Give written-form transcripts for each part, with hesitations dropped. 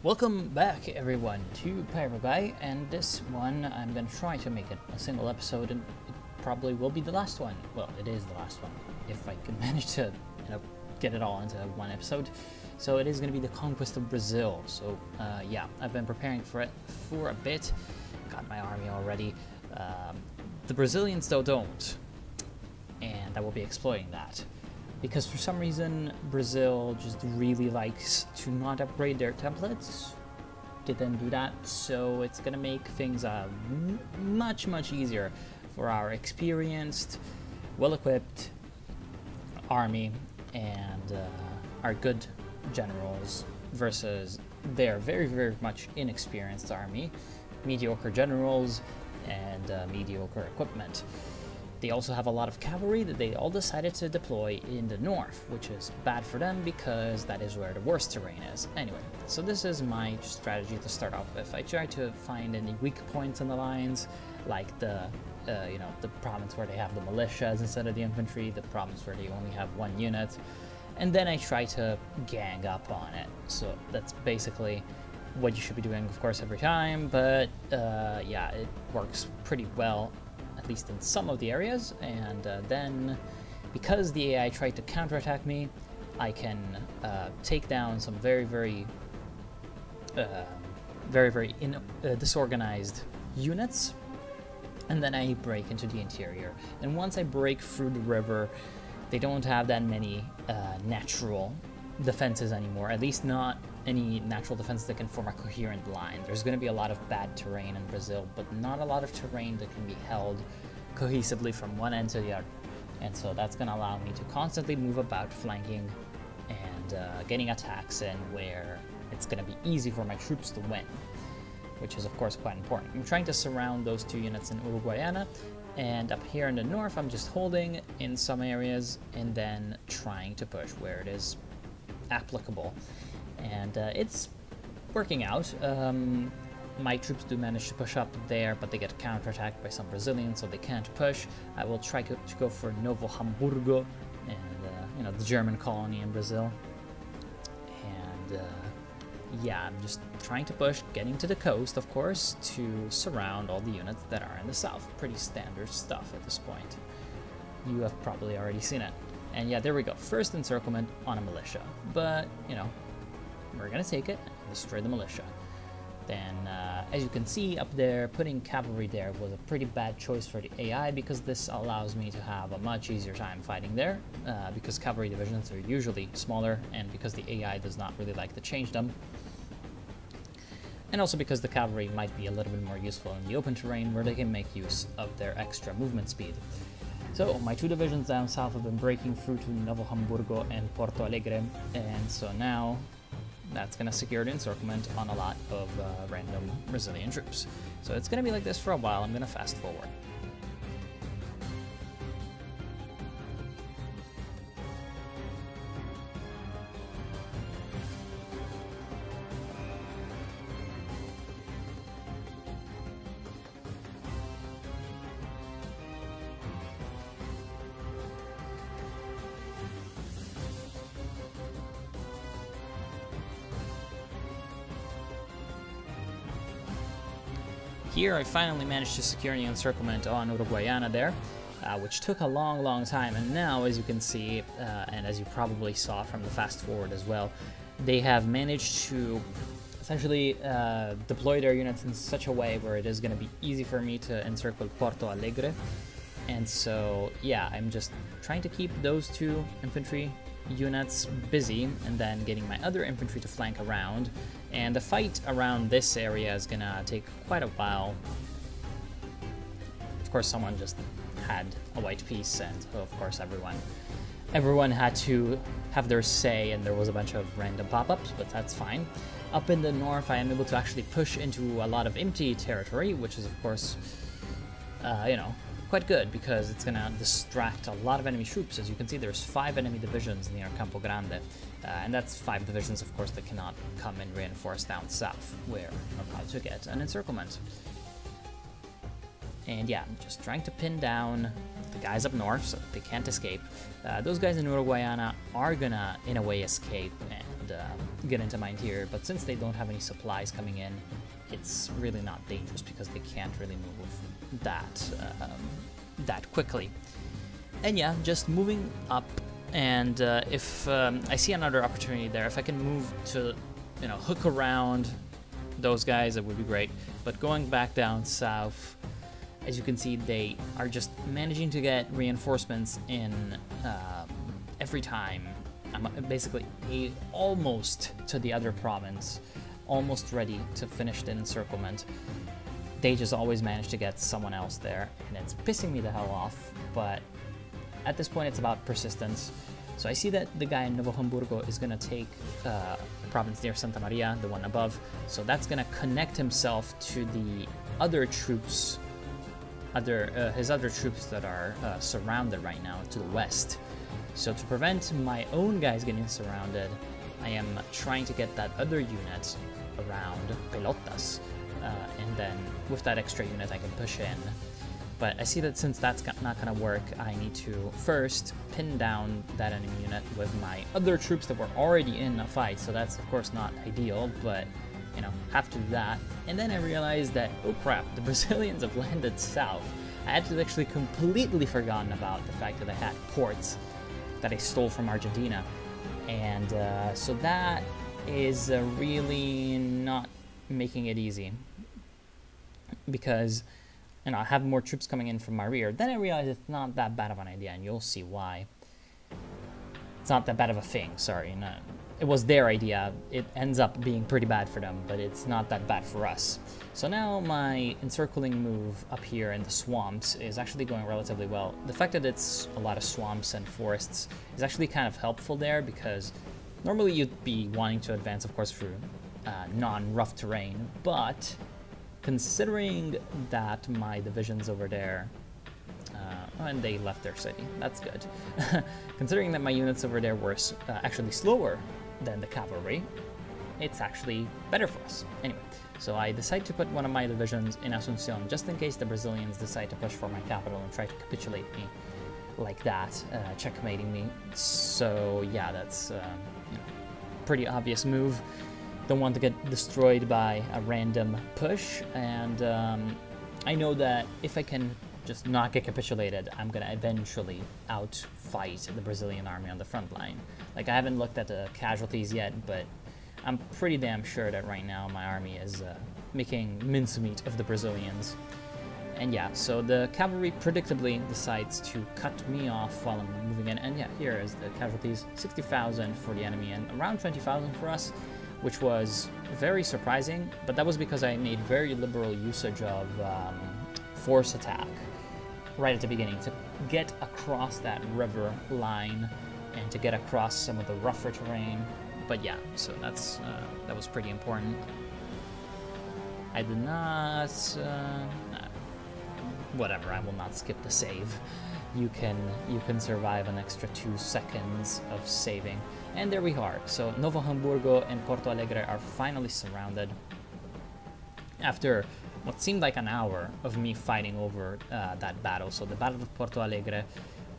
Welcome back everyone to Paraguay, and this one I'm going to try to make it a single episode, and it probably will be the last one. Well, it is the last one, if I can manage to get it all into one episode. So it is going to be the conquest of Brazil. So yeah, I've been preparing for it for a bit, got my army already. The Brazilians though don't, and I will be exploiting that. Because for some reason, Brazil just really likes to not upgrade their templates. Didn't do that, so it's gonna make things much easier for our experienced, well-equipped army and our good generals versus their very much inexperienced army, mediocre generals, and mediocre equipment. They also have a lot of cavalry that they all decided to deploy in the north, which is bad for them because that is where the worst terrain is. Anyway, so this is my strategy to start off with. I try to find any weak points in the lines, like the province where they have the militias instead of the infantry, the province where they only have one unit, and then I try to gang up on it. So that's basically what you should be doing, of course, every time, but yeah, it works pretty well, at least in some of the areas, and then because the AI tried to counterattack me, I can take down some very disorganized units, and then I break into the interior. And once I break through the river, they don't have that many natural defenses anymore, at least not any natural defenses that can form a coherent line. There's going to be a lot of bad terrain in Brazil, but not a lot of terrain that can be held cohesively from one end to the other. And so that's going to allow me to constantly move about, flanking and getting attacks in where it's going to be easy for my troops to win, which is of course quite important. I'm trying to surround those two units in Uruguayana, and up here in the north I'm just holding in some areas and then trying to push where it is applicable. And it's working out. My troops do manage to push up there, but they get counterattacked by some Brazilians, so they can't push. I will try to go for Novo Hamburgo, and the German colony in Brazil. And yeah, I'm just trying to push, getting to the coast, of course, to surround all the units that are in the south. Pretty standard stuff at this point. You have probably already seen it. And yeah, there we go. First encirclement on a militia, but we're gonna take it and destroy the militia. Then, as you can see up there, putting cavalry there was a pretty bad choice for the AI, because this allows me to have a much easier time fighting there, because cavalry divisions are usually smaller, and because the AI does not really like to change them. And also because the cavalry might be a little bit more useful in the open terrain, where they can make use of their extra movement speed. So my two divisions down south have been breaking through to Novo Hamburgo and Porto Alegre, and so now that's going to secure the encirclement on a lot of random Brazilian troops. So it's going to be like this for a while. I'm going to fast forward. Here I finally managed to secure the encirclement on Uruguayana there, which took a long time, and now, as you can see, and as you probably saw from the fast forward as well, they have managed to essentially deploy their units in such a way where it is going to be easy for me to encircle Porto Alegre. And so yeah, I'm just trying to keep those two infantry units busy, and then getting my other infantry to flank around. And the fight around this area is gonna take quite a while. Of course, someone just had a white piece, and of course everyone had to have their say, and there was a bunch of random pop-ups, but that's fine. Up in the north, I am able to actually push into a lot of empty territory, which is of course quite good, because it's going to distract a lot of enemy troops. As you can see, there's 5 enemy divisions near Campo Grande, and that's 5 divisions, of course, that cannot come and reinforce down south, where I'm about to get an encirclement. And yeah, I'm just trying to pin down the guys up north so that they can't escape. Those guys in Uruguayana are gonna, in a way, escape, and and get into my interior. But since they don't have any supplies coming in, it's really not dangerous because they can't really move that quickly. And yeah, just moving up, and if I see another opportunity there, if I can move to, you know, hook around those guys, that would be great. But going back down south, as you can see, they are just managing to get reinforcements in every time. I'm basically almost to the other province, almost ready to finish the encirclement. They just always manage to get someone else there, and it's pissing me the hell off, but at this point it's about persistence. So I see that the guy in Novo Hamburgo is going to take a province near Santa Maria, the one above, so that's going to connect himself to the other troops, his other troops that are surrounded right now to the west. So to prevent my own guys getting surrounded, I am trying to get that other unit around Pelotas, and then with that extra unit I can push in. But I see that since that's not going to work, I need to first pin down that enemy unit with my other troops that were already in a fight, so that's of course not ideal, but you know, have to do that. And then I realized that, oh crap, the Brazilians have landed south. I had actually completely forgotten about the fact that I had ports that I stole from Argentina. And so that is really not making it easy, because you know, I have more troops coming in from my rear. Then I realized it's not that bad of an idea, and you'll see why. It's not that bad of a thing, sorry. No, it was their idea. It ends up being pretty bad for them, but it's not that bad for us. So now my encircling move up here in the swamps is actually going relatively well. The fact that it's a lot of swamps and forests is actually kind of helpful there, because normally you'd be wanting to advance, of course, through non-rough terrain, but considering that my divisions over there, and they left their city, that's good. Considering that my units over there were actually slower than the cavalry, it's actually better for us. Anyway, so I decide to put one of my divisions in Asuncion, just in case the Brazilians decide to push for my capital and try to capitulate me like that, checkmating me. So yeah, that's a pretty obvious move. Don't want to get destroyed by a random push, and I know that if I can just not get capitulated, I'm gonna eventually outfight the Brazilian army on the front line. Like, I haven't looked at the casualties yet, but I'm pretty damn sure that right now my army is making mincemeat of the Brazilians. And yeah, so the cavalry predictably decides to cut me off while I'm moving in, and yeah, here is the casualties, 60,000 for the enemy and around 20,000 for us, which was very surprising, but that was because I made very liberal usage of force attack right at the beginning to get across that river line and to get across some of the rougher terrain. But yeah, so that's that was pretty important. I did not... whatever, I will not skip the save. You can survive an extra 2 seconds of saving. And there we are. So Novo Hamburgo and Porto Alegre are finally surrounded. After what seemed like an hour of me fighting over that battle. So the Battle of Porto Alegre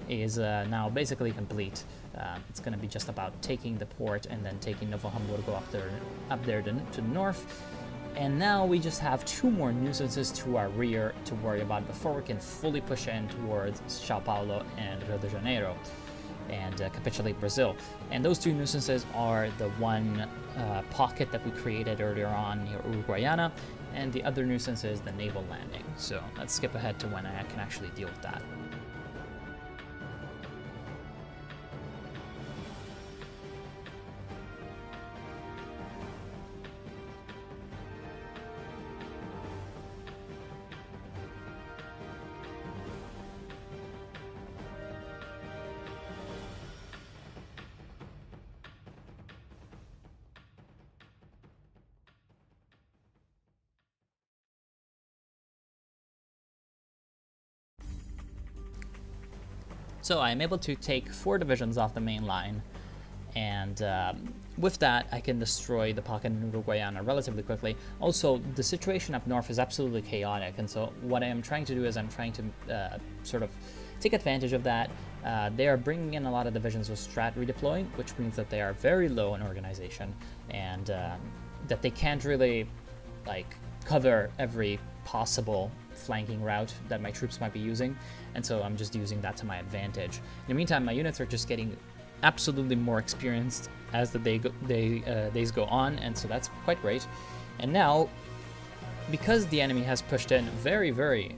is now basically complete. It's going to be just about taking the port and then taking Novo Hamburgo up there to the north. And now we just have 2 more nuisances to our rear to worry about before we can fully push in towards Sao Paulo and Rio de Janeiro and capitulate Brazil. And those 2 nuisances are the one pocket that we created earlier on near Uruguayana, and the other nuisance is the naval landing. So let's skip ahead to when I can actually deal with that. So I'm able to take 4 divisions off the main line, and with that I can destroy the pocket in Uruguayana relatively quickly. Also, the situation up north is absolutely chaotic, and so what I am trying to do is I'm trying to sort of take advantage of that. They are bringing in a lot of divisions with strat redeploying, which means that they are very low in organization, and that they can't really like cover every possible flanking route that my troops might be using, and so I'm just using that to my advantage. In the meantime, my units are just getting absolutely more experienced as the days go on, and so that's quite great. And now, because the enemy has pushed in very, very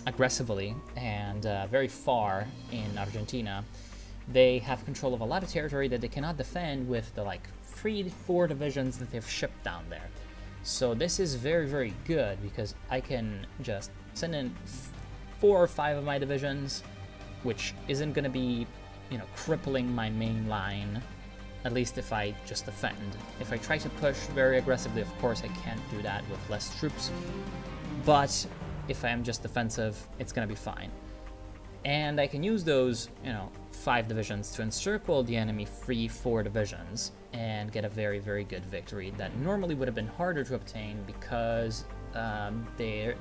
aggressively and very far in Argentina, they have control of a lot of territory that they cannot defend with the like 3-4 divisions that they've shipped down there. So this is very, very good because I can just send in 4 or 5 of my divisions, which isn't going to be, you know, crippling my main line, at least if I just defend. If I try to push very aggressively, of course I can't do that with less troops, but if I am just defensive, it's going to be fine. And I can use those, you know, 5 divisions to encircle the enemy 3-4 divisions and get a very, very good victory that normally would have been harder to obtain because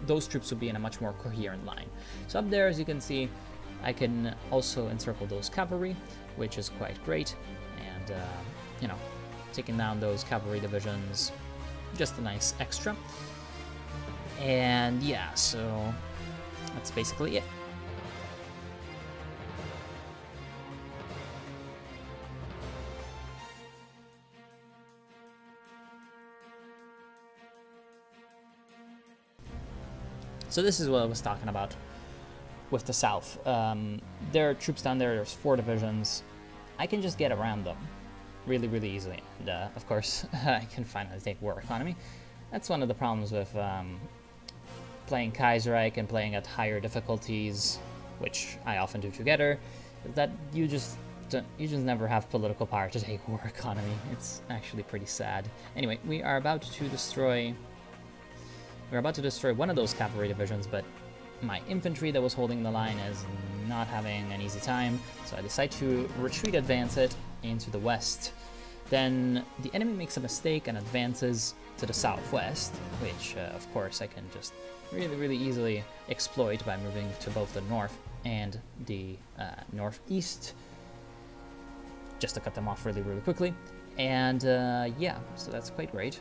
those troops would be in a much more coherent line. So up there, as you can see, I can also encircle those cavalry, which is quite great. And, you know, taking down those cavalry divisions, just a nice extra. And yeah, so that's basically it. So this is what I was talking about with the south. There are troops down there, there's 4 divisions. I can just get around them really, really easily. And of course, I can finally take war economy. That's one of the problems with playing Kaiserreich and playing at higher difficulties, which I often do together, is that you just never have political power to take war economy. It's actually pretty sad. Anyway, we are about to destroy one of those cavalry divisions, but my infantry that was holding the line is not having an easy time, so I decide to retreat advance it into the west. Then the enemy makes a mistake and advances to the southwest, which of course I can just really, really easily exploit by moving to both the north and the northeast, just to cut them off really, really quickly. And yeah, so that's quite great.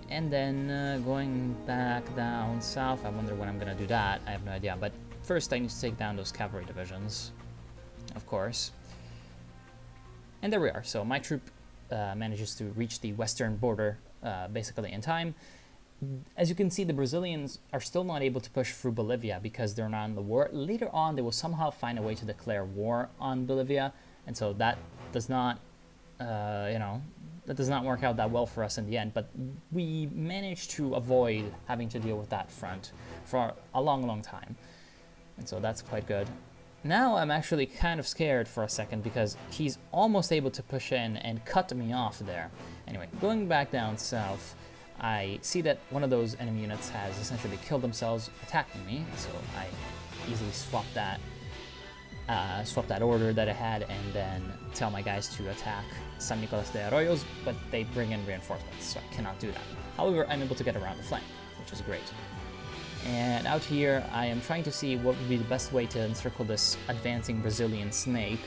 And then going back down south, I wonder when I'm going to do that. I have no idea. But first I need to take down those cavalry divisions, of course. And there we are. So my troop manages to reach the western border basically in time. As you can see, the Brazilians are still not able to push through Bolivia because they're not in the war. Later on, they will somehow find a way to declare war on Bolivia. And so that does not, you know, that does not work out that well for us in the end, but we managed to avoid having to deal with that front for a long, long time. And so that's quite good. Now I'm actually kind of scared for a second because he's almost able to push in and cut me off there. Anyway, going back down south, I see that one of those enemy units has essentially killed themselves attacking me, so I easily swap that order that I had and then tell my guys to attack San Nicolas de Arroyos, but they bring in reinforcements, so I cannot do that. However, I'm able to get around the flank, which is great. And out here, I am trying to see what would be the best way to encircle this advancing Brazilian snake,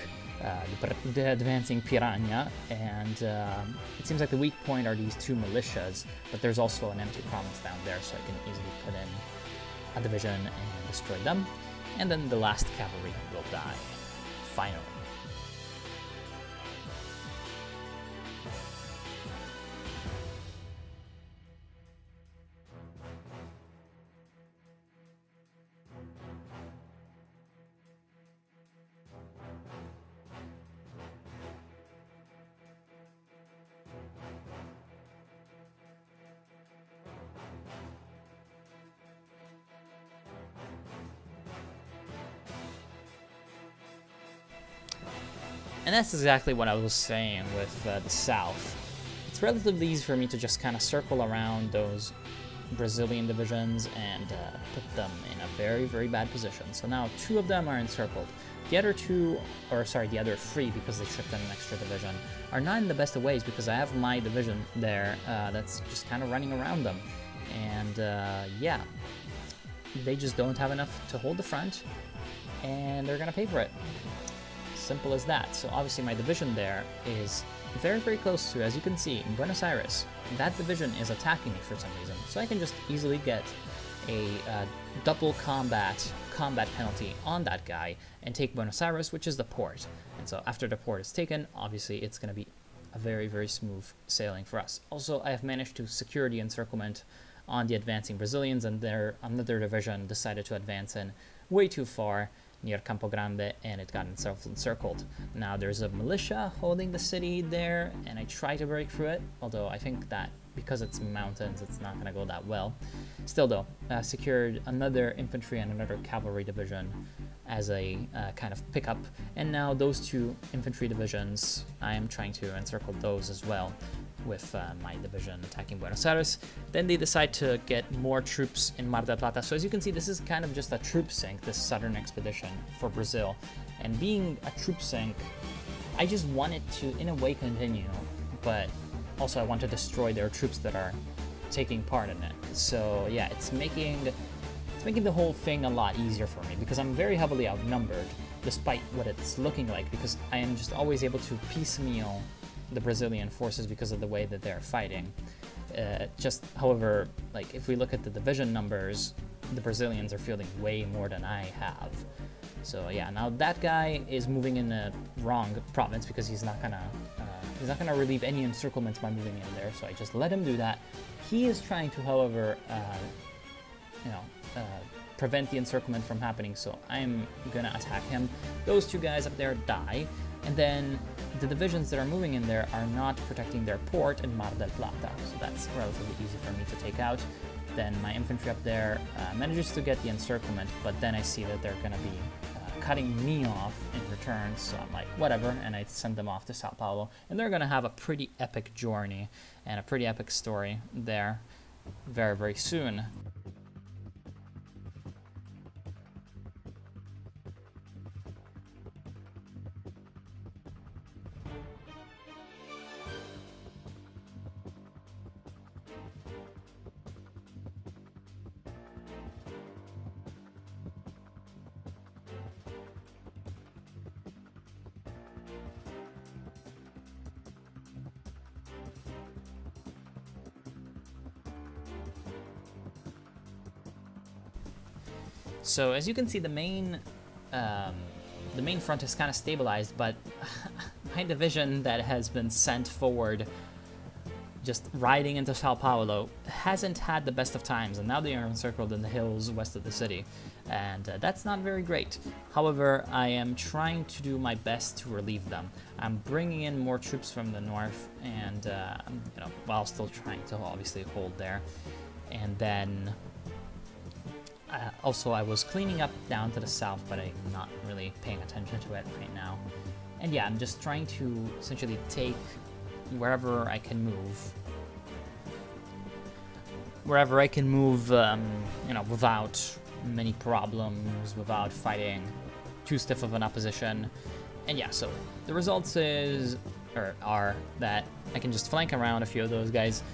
the advancing piranha, and it seems like the weak point are these 2 militias, but there's also an empty province down there, so I can easily put in a division and destroy them. And then the last cavalry will die, finally. And that's exactly what I was saying with the south. It's relatively easy for me to just kind of circle around those Brazilian divisions and put them in a very, very bad position. So now 2 of them are encircled. The other 2, or sorry, the other 3, because they shipped in an extra division, are not in the best of ways because I have my division there that's just kind of running around them. And yeah, they just don't have enough to hold the front, and they're gonna pay for it. Simple as that. So obviously my division there is very, very close to, as you can see, in Buenos Aires. That division is attacking me for some reason, so I can just easily get a double combat penalty on that guy and take Buenos Aires, which is the port. And so after the port is taken, obviously it's going to be a very, very smooth sailing for us. Also, I have managed to secure the encirclement on the advancing Brazilians, and another division decided to advance in way too far near Campo Grande, and it got itself encircled. Now there's a militia holding the city there, and I try to break through it, although I think that because it's mountains, it's not going to go that well. Still though, secured another infantry and another cavalry division as a kind of pickup, and now those two infantry divisions, I am trying to encircle those as well with my division attacking Buenos Aires. Then they decide to get more troops in Mar del Plata. So as you can see, this is kind of just a troop sink, this southern expedition for Brazil. And being a troop sink, I just want it to, in a way, continue, but also I want to destroy their troops that are taking part in it. So yeah, it's making the whole thing a lot easier for me, because I'm very heavily outnumbered, despite what it's looking like, because I am just always able to piecemeal the Brazilian forces because of the way that they're fighting. However, like if we look at the division numbers, the Brazilians are fielding way more than I have. So yeah, now that guy is moving in the wrong province because he's not gonna relieve any encirclements by moving in there. So I just let him do that. He is trying to, however, prevent the encirclement from happening. So I'm gonna attack him. Those two guys up there die. And then the divisions that are moving in there are not protecting their port in Mar del Plata, so that's relatively easy for me to take out. Then my infantry up there manages to get the encirclement, but then I see that they're going to be cutting me off in return, so I'm like, whatever, and I send them off to Sao Paulo, and they're going to have a pretty epic journey and a pretty epic story there very, very soon. So as you can see, the main front is kind of stabilized, but my division that has been sent forward, just riding into Sao Paulo, hasn't had the best of times, and now they are encircled in the hills west of the city, and that's not very great. However, I am trying to do my best to relieve them. I'm bringing in more troops from the north, and while still trying to obviously hold there, and then. Also, I was cleaning up down to the south, but I'm not really paying attention to it right now. And yeah, I'm just trying to essentially take wherever I can move. Wherever I can move, without many problems, without fighting too stiff of an opposition. And yeah, so the results are that I can just flank around a few of those guys.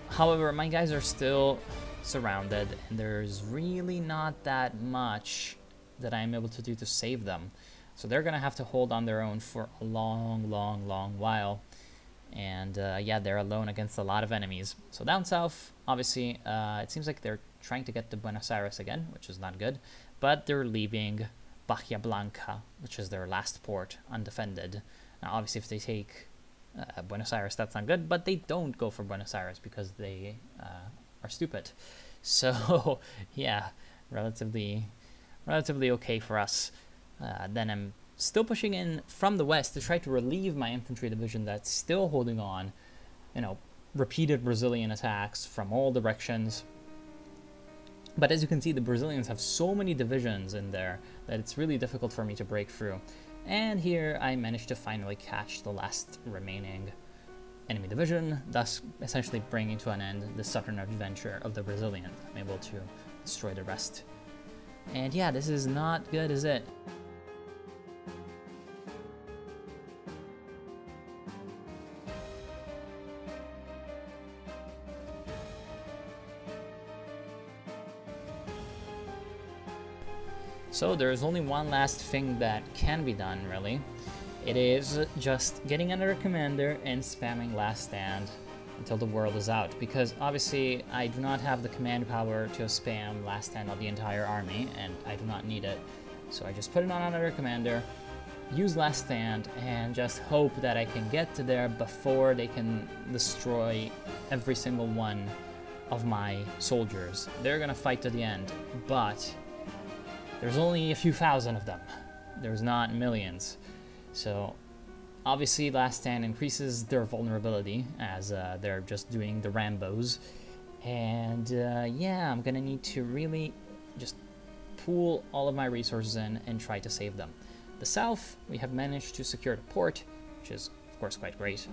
However, my guys are still surrounded, and there's really not that much that I'm able to do to save them. So they're gonna have to hold on their own for a long, long, long while. And yeah, they're alone against a lot of enemies. So down south, obviously, it seems like they're trying to get to Buenos Aires again, which is not good. But they're leaving Bahia Blanca, which is their last port, undefended. Now, obviously, if they take Buenos Aires, that's not good. But they don't go for Buenos Aires because they are stupid. So yeah, relatively okay for us. Then I'm still pushing in from the west to try to relieve my infantry division that's still holding on. Repeated Brazilian attacks from all directions. But as you can see, the Brazilians have so many divisions in there that it's really difficult for me to break through. And here I managed to finally catch the last remaining enemy division, thus essentially bringing to an end the southern adventure of the Brazilians. I'm able to destroy the rest. And yeah, this is not good, is it? So there's only one last thing that can be done, really. It is just getting another commander and spamming last stand until the world is out, because obviously I do not have the command power to spam last stand on the entire army, and I do not need it. So I just put it on another commander, use last stand, and just hope that I can get to there before they can destroy every single one of my soldiers. They're gonna fight to the end, but there's only a few thousand of them. There's not millions. So obviously last stand increases their vulnerability as they're just doing the Rambos. And yeah, I'm gonna need to really just pool all of my resources in and try to save them. The south, we have managed to secure the port, which is of course quite great.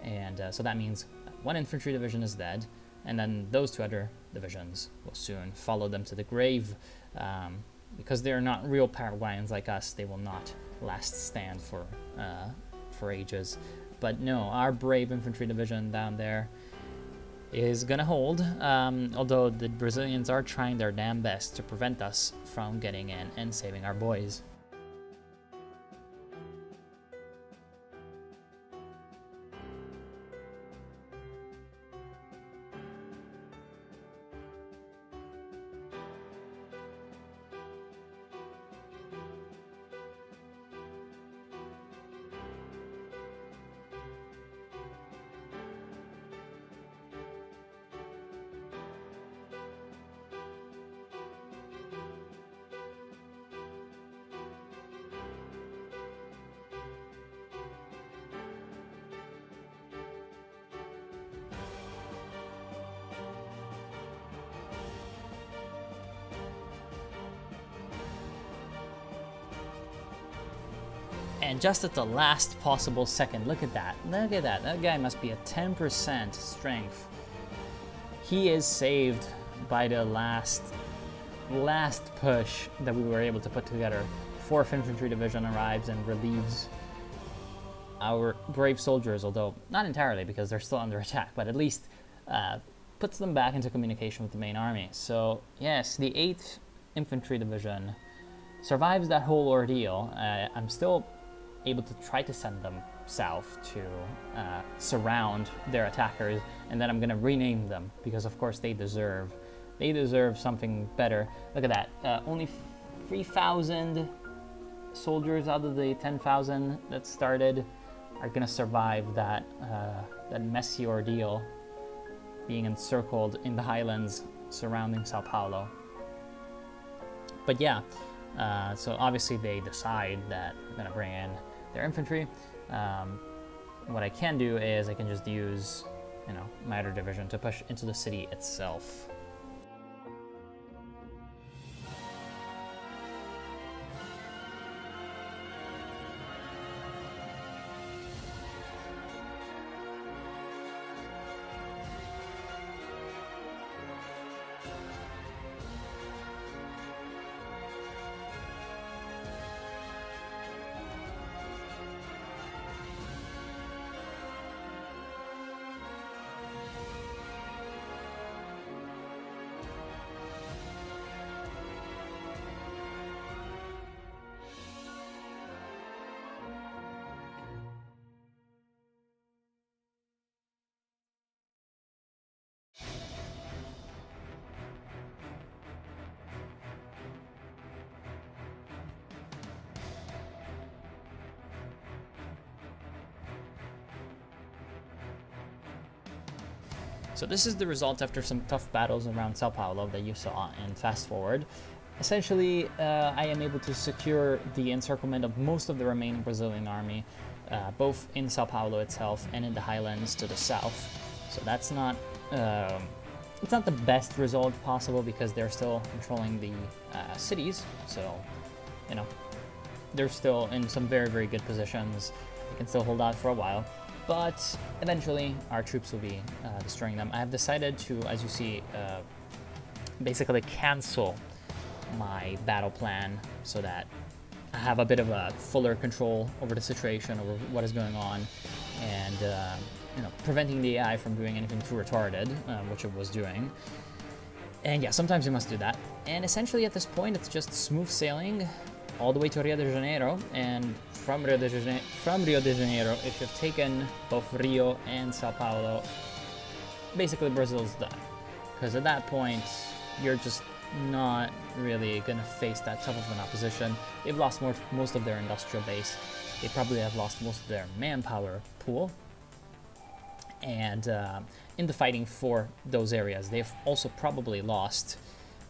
And so that means one infantry division is dead, and then those two other divisions will soon follow them to the grave. Because they're not real Paraguayans like us, they will not last stand for ages. But no, our brave infantry division down there is gonna hold, although the Brazilians are trying their damn best to prevent us from getting in and saving our boys. And just at the last possible second, look at that, that guy must be at 10% strength. He is saved by the last push that we were able to put together. 4th Infantry Division arrives and relieves our brave soldiers, although not entirely because they're still under attack, but at least puts them back into communication with the main army. So yes, the 8th Infantry Division survives that whole ordeal. I'm still able to try to send them south to surround their attackers, and then I'm gonna rename them because of course they deserve something better. Look at that, only 3,000 soldiers out of the 10,000 that started are gonna survive that messy ordeal, being encircled in the highlands surrounding Sao Paulo. But yeah, so obviously they decide that we're gonna bring in their infantry. What I can do is I can just use, my other division to push into the city itself. So this is the result after some tough battles around Sao Paulo that you saw, and fast forward. Essentially, I am able to secure the encirclement of most of the remaining Brazilian army, both in Sao Paulo itself and in the highlands to the south. So that's not, it's not the best result possible because they're still controlling the cities. So, they're still in some very, very good positions. They can still hold out for a while. But eventually, our troops will be destroying them. I have decided to, as you see, basically cancel my battle plan so that I have a bit of a fuller control over the situation, over what is going on, and preventing the AI from doing anything too retarded, which it was doing. And yeah, sometimes you must do that. And essentially at this point, it's just smooth sailing all the way to Rio de Janeiro. And from Rio de Janeiro, if you've taken both Rio and Sao Paulo, basically Brazil's done. Because at that point, you're just not really going to face that tough of an opposition. They've lost most of their industrial base. They probably have lost most of their manpower pool. And in the fighting for those areas, they've also probably lost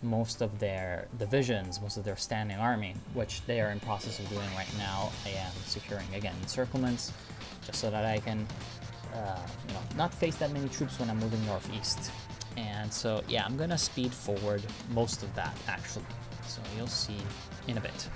most of their divisions, most of their standing army, which they are in process of doing right now. I am securing, again, encirclements, just so that I can not face that many troops when I'm moving northeast. And so, yeah, I'm gonna speed forward most of that, actually. So you'll see in a bit.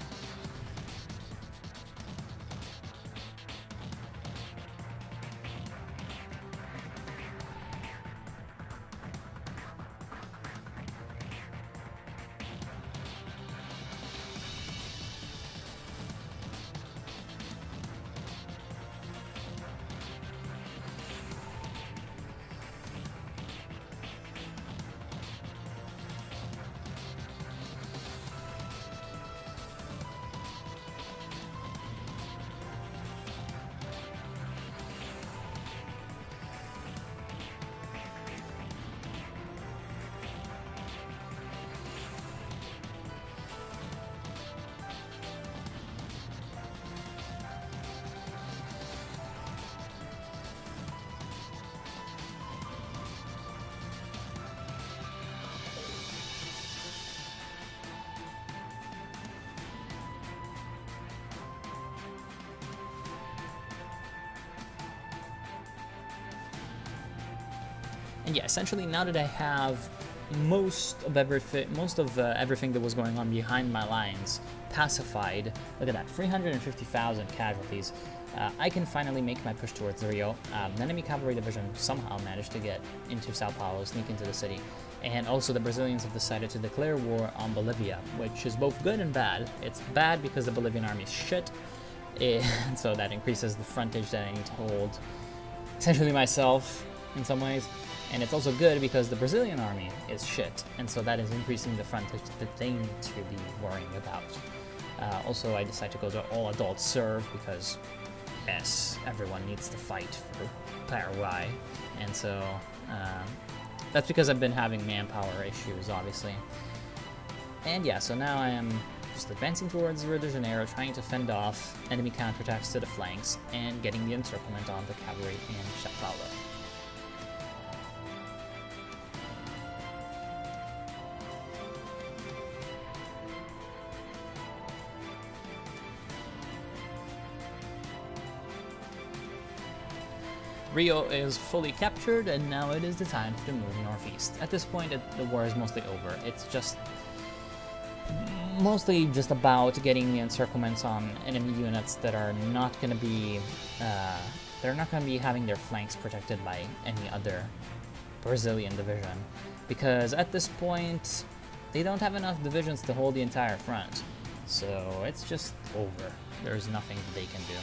And yeah, essentially now that I have most of everything that was going on behind my lines pacified, look at that, 350,000 casualties, I can finally make my push towards Rio. The enemy cavalry division somehow managed to get into Sao Paulo, sneak into the city, and also the Brazilians have decided to declare war on Bolivia, which is both good and bad. It's bad because the Bolivian army is shit, and so that increases the frontage that I need to hold, essentially myself in some ways. And it's also good because the Brazilian army is shit, and so that is increasing the frontage that they need to be worrying about. Also, I decided to go to all-adult serve because, yes, everyone needs to fight for Paraguay, and so that's because I've been having manpower issues, obviously. And yeah, so now I am just advancing towards Rio de Janeiro, trying to fend off enemy counterattacks to the flanks, and getting the encirclement on the cavalry in Sao Paulo. Rio is fully captured, and now it is the time to move northeast. At this point, the war is mostly over. It's just mostly just about getting the encirclements on enemy units that are not going to be having their flanks protected by any other Brazilian division, because at this point they don't have enough divisions to hold the entire front. So it's just over. There's nothing that they can do.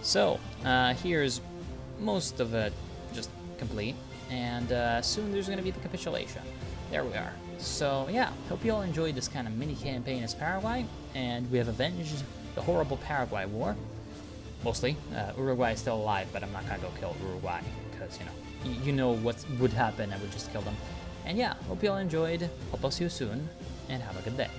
So, here's most of it just complete, and soon there's going to be the capitulation. There we are. So, yeah, hope you all enjoyed this kind of mini-campaign as Paraguay, and we have avenged the horrible Paraguay War. Mostly. Uruguay is still alive, but I'm not going to go kill Uruguay, because, you know what would happen. I would just kill them. And yeah, hope you all enjoyed. Hope I'll see you soon, and have a good day.